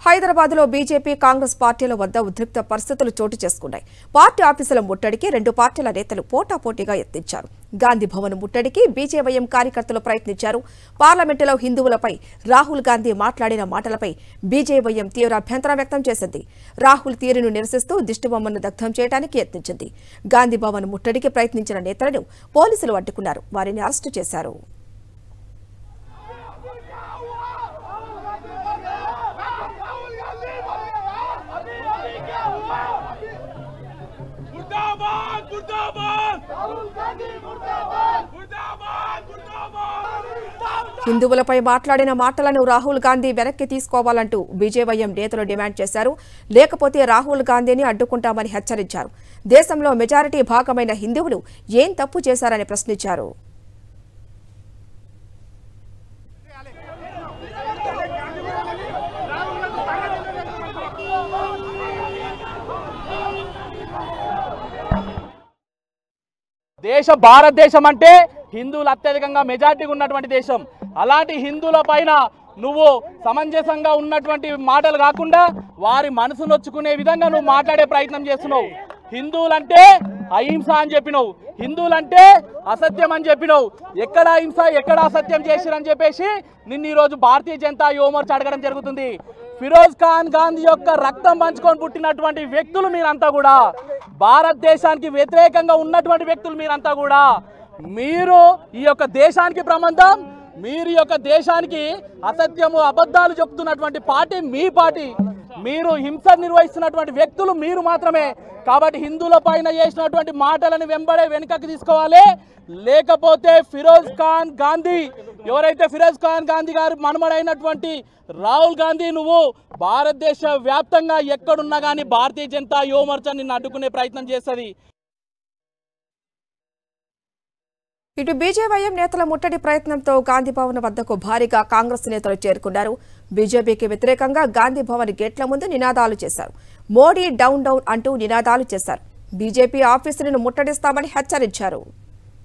హైదరాబాద్లో బీజేపీ కాంగ్రెస్ పార్టీల వద్ద ఉద్రిక్త పరిస్థితులు చోటు చేసుకున్నాయి. పార్టీ ఆఫీసుల ముట్టడికి రెండు పార్టీల నేతలు పోటాపోటీగా యత్నించారు. గాంధీ భవన్ ముట్టడికి బీజేవైఎం కార్యకర్తలు ప్రయత్నించారు. పార్లమెంటులో హిందువులపై రాహుల్ గాంధీ మాట్లాడిన మాటలపై బీజేవైఎం తీవ్ర అభ్యంతరం వ్యక్తం చేసింది. రాహుల్ తీరును నిరసిస్తూ దిష్టిబొమ్మను దగ్ధం చేయడానికి యత్నించింది. గాంధీ భవన్ ముట్టడికి ప్రయత్నించిన నేతలను పోలీసులు అడ్డుకున్నారు. వారిని అరెస్టు చేశారు. హిందువులపై మాట్లాడిన మాటలను రాహుల్ గాంధీ వెనక్కి తీసుకోవాలంటూ బీజేవైఎం నేతలు డిమాండ్ చేశారు. లేకపోతే రాహుల్ గాంధీని అడ్డుకుంటామని హెచ్చరించారు. దేశంలో మెజారిటీ భాగమైన హిందువులు ఏం తప్పు చేశారని ప్రశ్నించారు. భారతదేశం అంటే హిందువులు అత్యధికంగా మెజార్టీగా ఉన్నటువంటి దేశం. అలాంటి హిందువుల పైన నువ్వు సమంజసంగా ఉన్నటువంటి మాటలు కాకుండా వారి మనసు నొచ్చుకునే విధంగా నువ్వు మాట్లాడే ప్రయత్నం చేస్తున్నావు. హిందువులంటే అహింస అని చెప్పినావు, హిందువులంటే అసత్యం అని చెప్పినావు. ఎక్కడ అహింస ఎక్కడ అసత్యం చేసిరని చెప్పేసి నిన్ను ఈరోజు భారతీయ జనతా యువమోర్చా అడగడం జరుగుతుంది. ఫిరోజ్ ఖాన్ గాంధీ యొక్క రక్తం పంచుకొని పుట్టినటువంటి వ్యక్తులు మీరంతా కూడా, భారతదేశానికి వ్యతిరేకంగా ఉన్నటువంటి వ్యక్తులు మీరంతా కూడా, మీరు ఈ యొక్క దేశానికి ప్రమాదం, మీరు ఈ యొక్క దేశానికి అసత్యము అబద్ధాలు చెప్తున్నటువంటి పార్టీ మీ పార్టీ. మీరు హింస నిర్వహిస్తున్నటువంటి వ్యక్తులు మీరు మాత్రమే. కాబట్టి హిందువుల పైన చేసినటువంటి మాటలను వెనుకకు తీసుకోవాలి. లేకపోతే ఫిరోజ్ ఖాన్ గాంధీ, ఎవరైతే ఫిరోజ్ ఖాన్ గాంధీ గారు మనుమడైనటువంటి రాహుల్ గాంధీ, నువ్వు భారతదేశ వ్యాప్తంగా ఎక్కడున్నా కానీ భారతీయ జనతా యువమోర్చా నిన్ను అడ్డుకునే ప్రయత్నం చేస్తుంది. ఇటు బీజేవైఎం నేతల ముట్టడి ప్రయత్నంతో గాంధీ భవన్ వద్దకు భారీగా కాంగ్రెస్ నేతలు చేరుకున్నారు. బీజేపీకి వ్యతిరేకంగా గాంధీ భవన్ గేట్ల ముందు నినాదాలు చేశారు. మోడీ డౌన్ డౌన్ అంటూ నినాదాలు చేశారు. బీజేపీ ఆఫీసులను ముట్టడిస్తామని హెచ్చరించారు.